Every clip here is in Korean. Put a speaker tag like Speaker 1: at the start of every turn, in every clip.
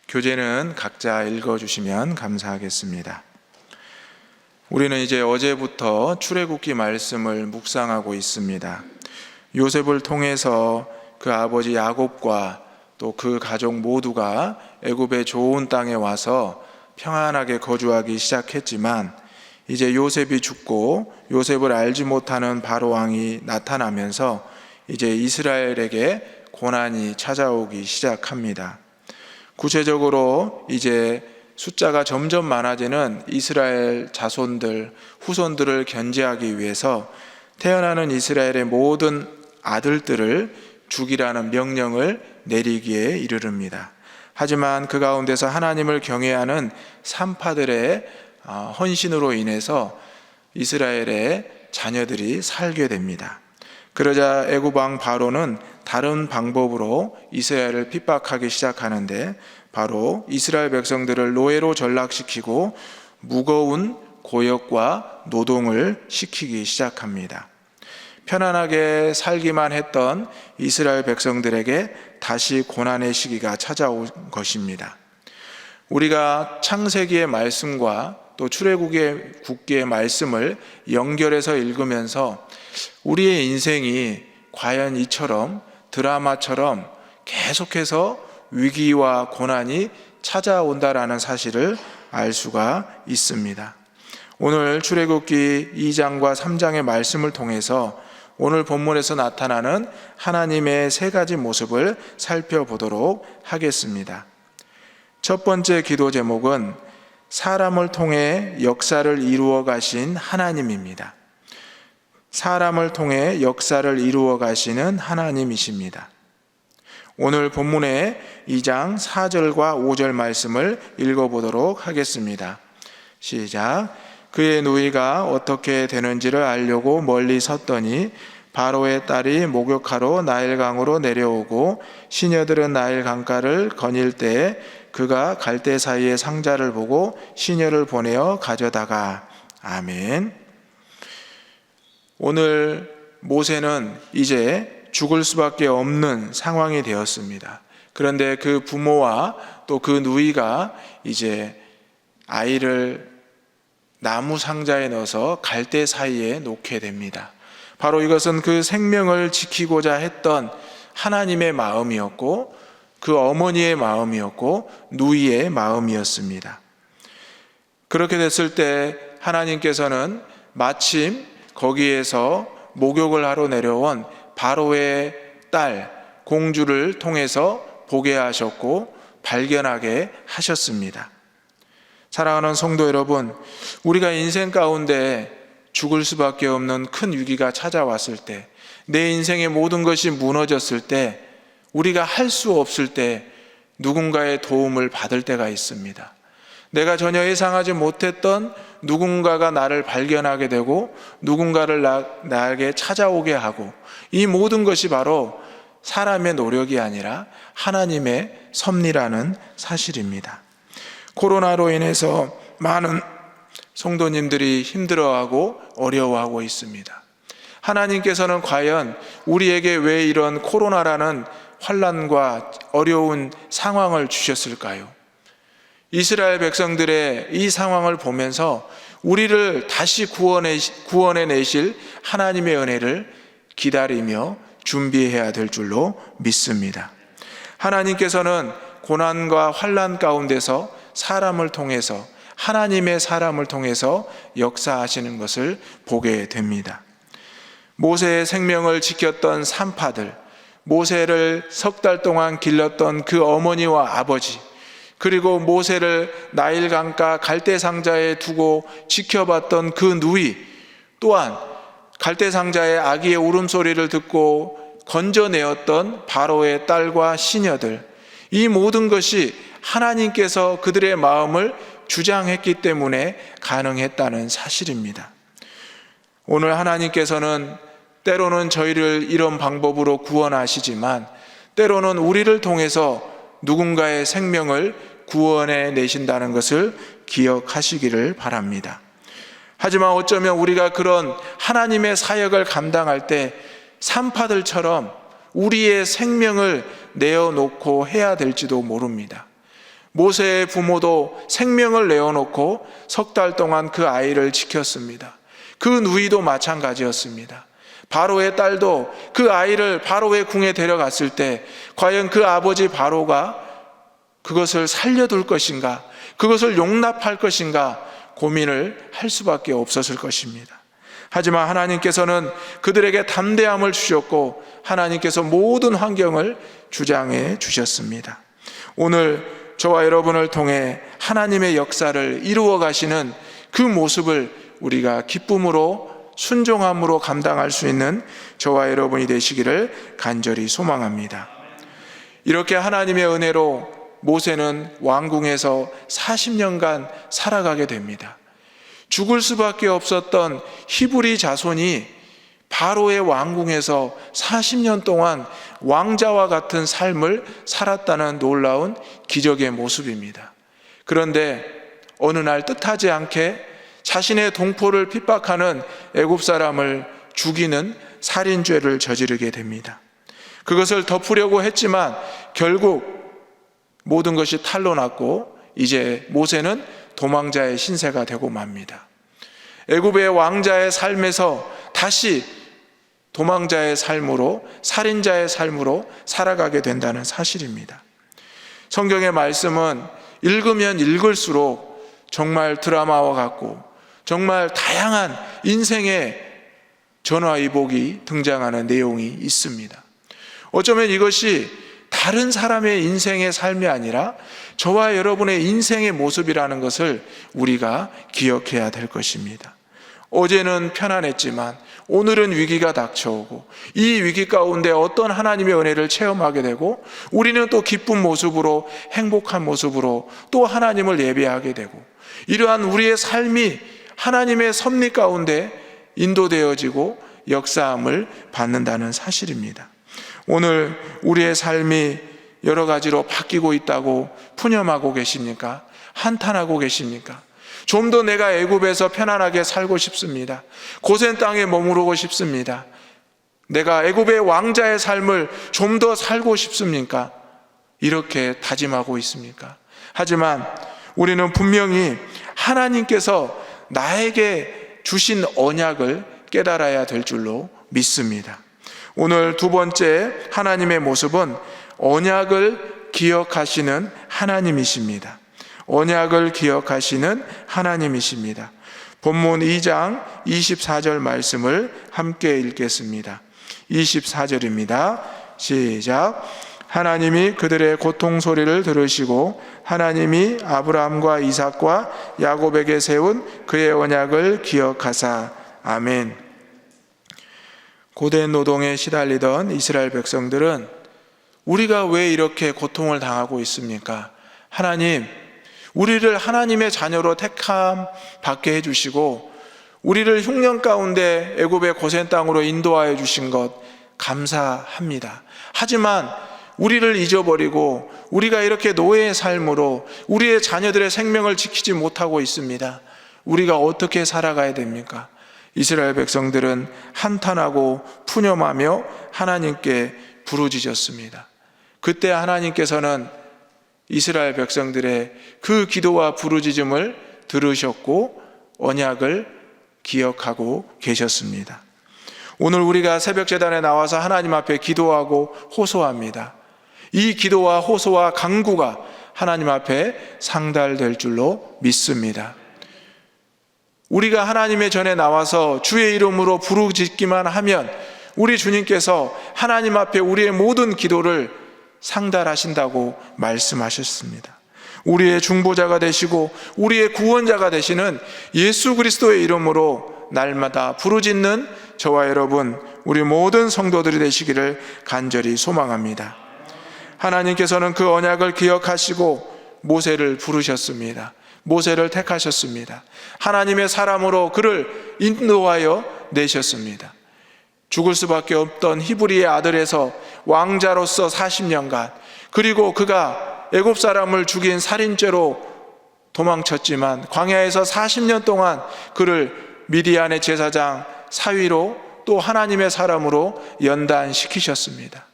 Speaker 1: 교재는 각자 읽어주시면 감사하겠습니다. 우리는 이제 어제부터 출애굽기 말씀을 묵상하고 있습니다. 요셉을 통해서 그 아버지 야곱과 또 그 가족 모두가 애굽의 좋은 땅에 와서 평안하게 거주하기 시작했지만, 이제 요셉이 죽고 요셉을 알지 못하는 바로 왕이 나타나면서 이제 이스라엘에게 고난이 찾아오기 시작합니다. 구체적으로 이제 숫자가 점점 많아지는 이스라엘 자손들, 후손들을 견제하기 위해서 태어나는 이스라엘의 모든 아들들을 죽이라는 명령을 내리기에 이르릅니다. 하지만 그 가운데서 하나님을 경외하는 산파들의 헌신으로 인해서 이스라엘의 자녀들이 살게 됩니다. 그러자 애굽 왕 바로는 다른 방법으로 이스라엘을 핍박하기 시작하는데, 바로 이스라엘 백성들을 노예로 전락시키고 무거운 고역과 노동을 시키기 시작합니다. 편안하게 살기만 했던 이스라엘 백성들에게 다시 고난의 시기가 찾아온 것입니다. 우리가 창세기의 말씀과 또 출애굽기의 말씀을 연결해서 읽으면서 우리의 인생이 과연 이처럼 드라마처럼 계속해서 위기와 고난이 찾아온다라는 사실을 알 수가 있습니다. 오늘 출애굽기 2장과 3장의 말씀을 통해서 오늘 본문에서 나타나는 하나님의 세 가지 모습을 살펴보도록 하겠습니다. 첫 번째 기도 제목은 사람을 통해 역사를 이루어 가신 하나님입니다. 사람을 통해 역사를 이루어 가시는 하나님이십니다. 오늘 본문의 2장 4절과 5절 말씀을 읽어보도록 하겠습니다. 시작. 그의 누이가 어떻게 되는지를 알려고 멀리 섰더니 바로의 딸이 목욕하러 나일강으로 내려오고 시녀들은 나일 강가를 거닐 때에 그가 갈대 사이의 상자를 보고 시녀를 보내어 가져다가. 아멘. 오늘 모세는 이제 죽을 수밖에 없는 상황이 되었습니다. 그런데 그 부모와 또 그 누이가 이제 아이를 나무 상자에 넣어서 갈대 사이에 놓게 됩니다. 바로 이것은 그 생명을 지키고자 했던 하나님의 마음이었고, 그 어머니의 마음이었고, 누이의 마음이었습니다. 그렇게 됐을 때 하나님께서는 마침 거기에서 목욕을 하러 내려온 바로의 딸 공주를 통해서 보게 하셨고 발견하게 하셨습니다. 사랑하는 성도 여러분, 우리가 인생 가운데 죽을 수밖에 없는 큰 위기가 찾아왔을 때, 내 인생의 모든 것이 무너졌을 때, 우리가 할 수 없을 때 누군가의 도움을 받을 때가 있습니다. 내가 전혀 예상하지 못했던 누군가가 나를 발견하게 되고 누군가를 나에게 찾아오게 하고, 이 모든 것이 바로 사람의 노력이 아니라 하나님의 섭리라는 사실입니다. 코로나로 인해서 많은 성도님들이 힘들어하고 어려워하고 있습니다. 하나님께서는 과연 우리에게 왜 이런 코로나라는 환난과 어려운 상황을 주셨을까요? 이스라엘 백성들의 이 상황을 보면서 우리를 다시 구원해 내실 하나님의 은혜를 기다리며 준비해야 될 줄로 믿습니다. 하나님께서는 고난과 환난 가운데서 사람을 통해서, 하나님의 사람을 통해서 역사하시는 것을 보게 됩니다. 모세의 생명을 지켰던 산파들, 모세를 석 달 동안 길렀던 그 어머니와 아버지, 그리고 모세를 나일 강가 갈대 상자에 두고 지켜봤던 그 누이, 또한 갈대 상자의 아기의 울음소리를 듣고 건져내었던 바로의 딸과 시녀들, 이 모든 것이 하나님께서 그들의 마음을 주장했기 때문에 가능했다는 사실입니다. 오늘 하나님께서는 때로는 저희를 이런 방법으로 구원하시지만, 때로는 우리를 통해서 누군가의 생명을 구원해 내신다는 것을 기억하시기를 바랍니다. 하지만 어쩌면 우리가 그런 하나님의 사역을 감당할 때 산파들처럼 우리의 생명을 내어놓고 해야 될지도 모릅니다. 모세의 부모도 생명을 내어놓고 석 달 동안 그 아이를 지켰습니다. 그 누이도 마찬가지였습니다. 바로의 딸도 그 아이를 바로의 궁에 데려갔을 때 과연 그 아버지 바로가 그것을 살려둘 것인가, 그것을 용납할 것인가 고민을 할 수밖에 없었을 것입니다. 하지만 하나님께서는 그들에게 담대함을 주셨고 하나님께서 모든 환경을 주장해 주셨습니다. 오늘 저와 여러분을 통해 하나님의 역사를 이루어 가시는 그 모습을 우리가 기쁨으로 순종함으로 감당할 수 있는 저와 여러분이 되시기를 간절히 소망합니다. 이렇게 하나님의 은혜로 모세는 왕궁에서 40년간 살아가게 됩니다. 죽을 수밖에 없었던 히브리 자손이 바로의 왕궁에서 40년 동안 왕자와 같은 삶을 살았다는 놀라운 기적의 모습입니다. 그런데 어느 날 뜻하지 않게 자신의 동포를 핍박하는 애굽 사람을 죽이는 살인죄를 저지르게 됩니다. 그것을 덮으려고 했지만 결국 모든 것이 탄로 났고 이제 모세는 도망자의 신세가 되고 맙니다. 애굽의 왕자의 삶에서 다시 도망자의 삶으로, 살인자의 삶으로 살아가게 된다는 사실입니다. 성경의 말씀은 읽으면 읽을수록 정말 드라마와 같고 정말 다양한 인생의 전화위복이 등장하는 내용이 있습니다. 어쩌면 이것이 다른 사람의 인생의 삶이 아니라 저와 여러분의 인생의 모습이라는 것을 우리가 기억해야 될 것입니다. 어제는 편안했지만 오늘은 위기가 닥쳐오고 이 위기 가운데 어떤 하나님의 은혜를 체험하게 되고 우리는 또 기쁜 모습으로 행복한 모습으로 또 하나님을 예배하게 되고 이러한 우리의 삶이 하나님의 섭리 가운데 인도되어지고 역사함을 받는다는 사실입니다. 오늘 우리의 삶이 여러 가지로 바뀌고 있다고 푸념하고 계십니까? 한탄하고 계십니까? 좀 더 내가 애굽에서 편안하게 살고 싶습니다. 고센 땅에 머무르고 싶습니다. 내가 애굽의 왕자의 삶을 좀 더 살고 싶습니까? 이렇게 다짐하고 있습니까? 하지만 우리는 분명히 하나님께서 나에게 주신 언약을 깨달아야 될 줄로 믿습니다. 오늘 두 번째 하나님의 모습은 언약을 기억하시는 하나님이십니다. 언약을 기억하시는 하나님이십니다. 본문 2장 24절 말씀을 함께 읽겠습니다. 24절입니다. 시작. 하나님이 그들의 고통 소리를 들으시고 하나님이 아브라함과 이삭과 야곱에게 세운 그의 언약을 기억하사. 아멘. 고된 노동에 시달리던 이스라엘 백성들은 우리가 왜 이렇게 고통을 당하고 있습니까? 하나님, 우리를 하나님의 자녀로 택함 받게 해주시고 우리를 흉년 가운데 애굽의 고센 땅으로 인도하여 주신 것 감사합니다. 하지만 우리를 잊어버리고 우리가 이렇게 노예의 삶으로 우리의 자녀들의 생명을 지키지 못하고 있습니다. 우리가 어떻게 살아가야 됩니까? 이스라엘 백성들은 한탄하고 푸념하며 하나님께 부르짖었습니다. 그때 하나님께서는 이스라엘 백성들의 그 기도와 부르짖음을 들으셨고 언약을 기억하고 계셨습니다. 오늘 우리가 새벽 제단에 나와서 하나님 앞에 기도하고 호소합니다. 이 기도와 호소와 간구가 하나님 앞에 상달될 줄로 믿습니다. 우리가 하나님의 전에 나와서 주의 이름으로 부르짖기만 하면 우리 주님께서 하나님 앞에 우리의 모든 기도를 상달하신다고 말씀하셨습니다. 우리의 중보자가 되시고 우리의 구원자가 되시는 예수 그리스도의 이름으로 날마다 부르짖는 저와 여러분, 우리 모든 성도들이 되시기를 간절히 소망합니다. 하나님께서는 그 언약을 기억하시고 모세를 부르셨습니다. 모세를 택하셨습니다. 하나님의 사람으로 그를 인도하여 내셨습니다. 죽을 수밖에 없던 히브리의 아들에서 왕자로서 40년간, 그리고 그가 애굽 사람을 죽인 살인죄로 도망쳤지만 광야에서 40년 동안 그를 미디안의 제사장 사위로 또 하나님의 사람으로 연단시키셨습니다.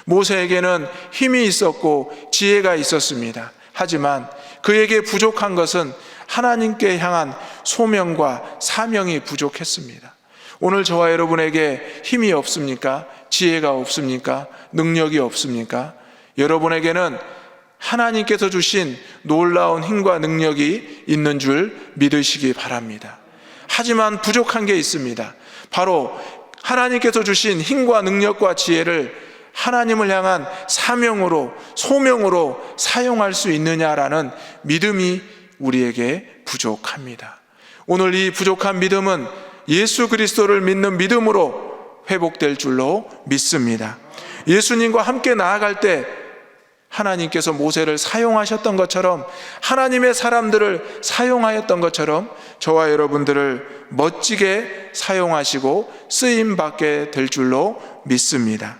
Speaker 1: 모세에게는 힘이 있었고 지혜가 있었습니다. 하지만 그에게 부족한 것은 하나님께 향한 소명과 사명이 부족했습니다. 오늘 저와 여러분에게 힘이 없습니까? 지혜가 없습니까? 능력이 없습니까? 여러분에게는 하나님께서 주신 놀라운 힘과 능력이 있는 줄 믿으시기 바랍니다. 하지만 부족한 게 있습니다. 바로 하나님께서 주신 힘과 능력과 지혜를 하나님을 향한 사명으로, 소명으로 사용할 수 있느냐라는 믿음이 우리에게 부족합니다. 오늘 이 부족한 믿음은 예수 그리스도를 믿는 믿음으로 회복될 줄로 믿습니다. 예수님과 함께 나아갈 때 하나님께서 모세를 사용하셨던 것처럼, 하나님의 사람들을 사용하였던 것처럼 저와 여러분들을 멋지게 사용하시고 쓰임받게 될 줄로 믿습니다.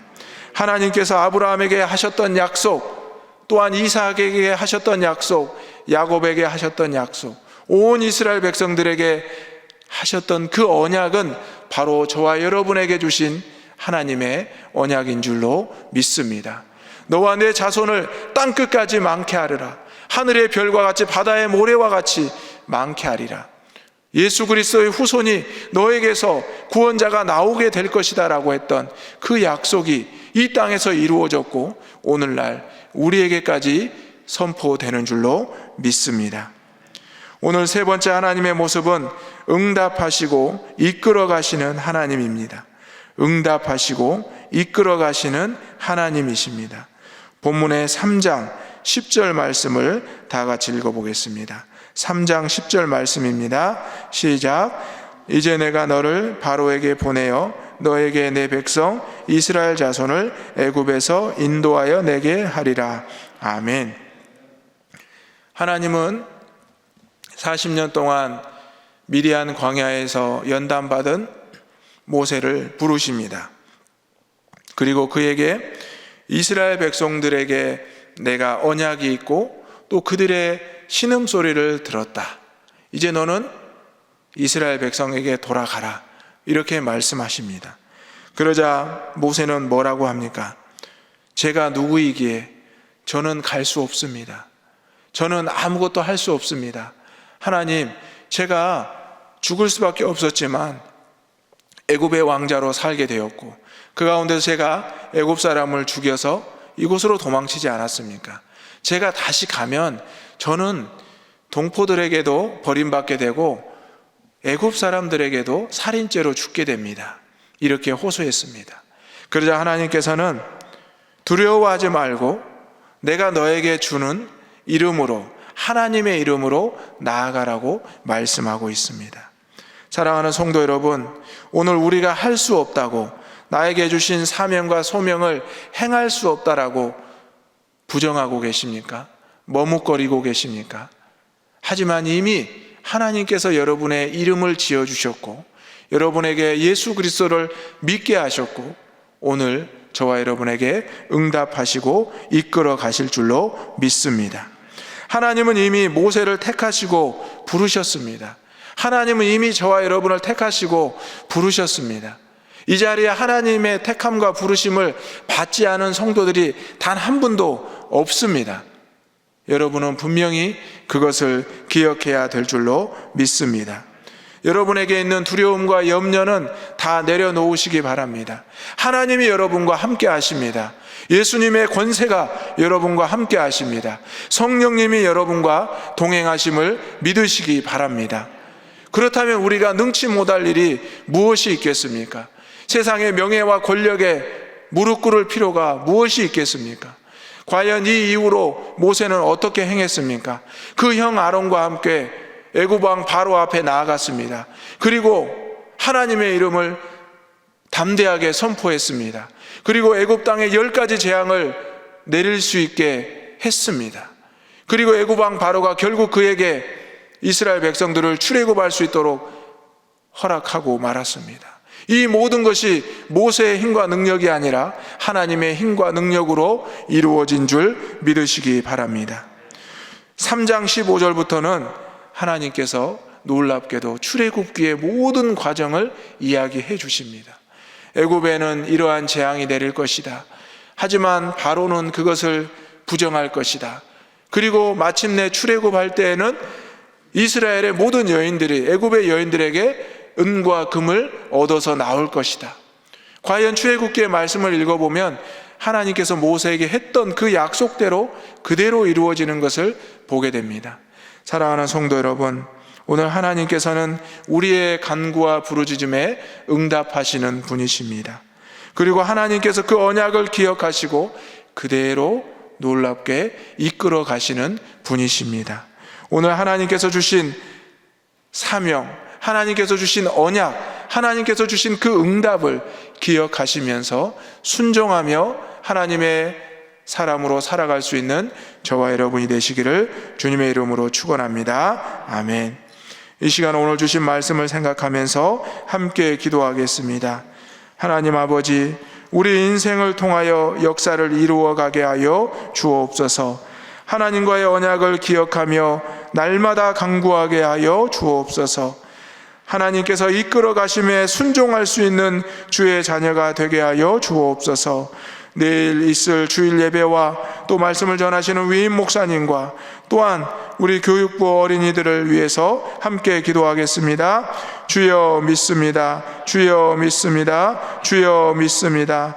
Speaker 1: 하나님께서 아브라함에게 하셨던 약속, 또한 이삭에게 하셨던 약속, 야곱에게 하셨던 약속, 온 이스라엘 백성들에게 하셨던 그 언약은 바로 저와 여러분에게 주신 하나님의 언약인 줄로 믿습니다. 너와 내 자손을 땅끝까지 많게 하리라. 하늘의 별과 같이 바다의 모래와 같이 많게 하리라. 예수 그리스도의 후손이 너에게서 구원자가 나오게 될 것이다 라고 했던 그 약속이 이 땅에서 이루어졌고 오늘날 우리에게까지 선포되는 줄로 믿습니다. 오늘 세 번째 하나님의 모습은 응답하시고 이끌어 가시는 하나님입니다. 응답하시고 이끌어 가시는 하나님이십니다. 본문의 3장 10절 말씀을 다 같이 읽어보겠습니다. 3장 10절 말씀입니다. 시작. 이제 내가 너를 바로에게 보내어 너에게 내 백성 이스라엘 자손을 애굽에서 인도하여 내게 하리라. 아멘. 하나님은 40년 동안 미디안 광야에서 연단받은 모세를 부르십니다. 그리고 그에게 이스라엘 백성들에게 내가 언약이 있고 또 그들의 신음소리를 들었다. 이제 너는 이스라엘 백성에게 돌아가라. 이렇게 말씀하십니다. 그러자 모세는 뭐라고 합니까? 제가 누구이기에 저는 갈 수 없습니다. 저는 아무것도 할 수 없습니다. 하나님, 제가 죽을 수밖에 없었지만 애굽의 왕자로 살게 되었고 그 가운데서 제가 애굽 사람을 죽여서 이곳으로 도망치지 않았습니까? 제가 다시 가면 저는 동포들에게도 버림받게 되고 애굽 사람들에게도 살인죄로 죽게 됩니다. 이렇게 호소했습니다. 그러자 하나님께서는 두려워하지 말고 내가 너에게 주는 이름으로, 하나님의 이름으로 나아가라고 말씀하고 있습니다. 사랑하는 성도 여러분, 오늘 우리가 할 수 없다고, 나에게 주신 사명과 소명을 행할 수 없다라고 부정하고 계십니까? 머뭇거리고 계십니까? 하지만 이미 하나님께서 여러분의 이름을 지어주셨고 여러분에게 예수 그리스도를 믿게 하셨고 오늘 저와 여러분에게 응답하시고 이끌어 가실 줄로 믿습니다. 하나님은 이미 모세를 택하시고 부르셨습니다. 하나님은 이미 저와 여러분을 택하시고 부르셨습니다. 이 자리에 하나님의 택함과 부르심을 받지 않은 성도들이 단 한 분도 없습니다. 여러분은 분명히 그것을 기억해야 될 줄로 믿습니다. 여러분에게 있는 두려움과 염려는 다 내려놓으시기 바랍니다. 하나님이 여러분과 함께 하십니다. 예수님의 권세가 여러분과 함께 하십니다. 성령님이 여러분과 동행하심을 믿으시기 바랍니다. 그렇다면 우리가 능치 못할 일이 무엇이 있겠습니까? 세상의 명예와 권력에 무릎 꿇을 필요가 무엇이 있겠습니까? 과연 이 이후로 모세는 어떻게 행했습니까? 그 형 아론과 함께 애굽 왕 바로 앞에 나아갔습니다. 그리고 하나님의 이름을 담대하게 선포했습니다. 그리고 애굽 땅에 10가지 재앙을 내릴 수 있게 했습니다. 그리고 애굽 왕 바로가 결국 그에게 이스라엘 백성들을 출애굽할 수 있도록 허락하고 말았습니다. 이 모든 것이 모세의 힘과 능력이 아니라 하나님의 힘과 능력으로 이루어진 줄 믿으시기 바랍니다. 3장 15절부터는 하나님께서 놀랍게도 출애굽기의 모든 과정을 이야기해 주십니다. 애굽에는 이러한 재앙이 내릴 것이다. 하지만 바로는 그것을 부정할 것이다. 그리고 마침내 출애굽할 때에는 이스라엘의 모든 여인들이 애굽의 여인들에게 은과 금을 얻어서 나올 것이다. 과연 출애굽기의 말씀을 읽어보면 하나님께서 모세에게 했던 그 약속대로 그대로 이루어지는 것을 보게 됩니다. 사랑하는 성도 여러분, 오늘 하나님께서는 우리의 간구와 부르짖음에 응답하시는 분이십니다. 그리고 하나님께서 그 언약을 기억하시고 그대로 놀랍게 이끌어 가시는 분이십니다. 오늘 하나님께서 주신 사명, 하나님께서 주신 언약, 하나님께서 주신 그 응답을 기억하시면서 순종하며 하나님의 사람으로 살아갈 수 있는 저와 여러분이 되시기를 주님의 이름으로 축원합니다. 아멘. 이 시간 오늘 주신 말씀을 생각하면서 함께 기도하겠습니다. 하나님 아버지, 우리 인생을 통하여 역사를 이루어가게 하여 주옵소서. 하나님과의 언약을 기억하며 날마다 간구하게 하여 주옵소서. 하나님께서 이끌어 가심에 순종할 수 있는 주의 자녀가 되게 하여 주옵소서. 내일 있을 주일 예배와 또 말씀을 전하시는 위임 목사님과 또한 우리 교육부 어린이들을 위해서 함께 기도하겠습니다. 주여 믿습니다. 주여 믿습니다. 주여 믿습니다.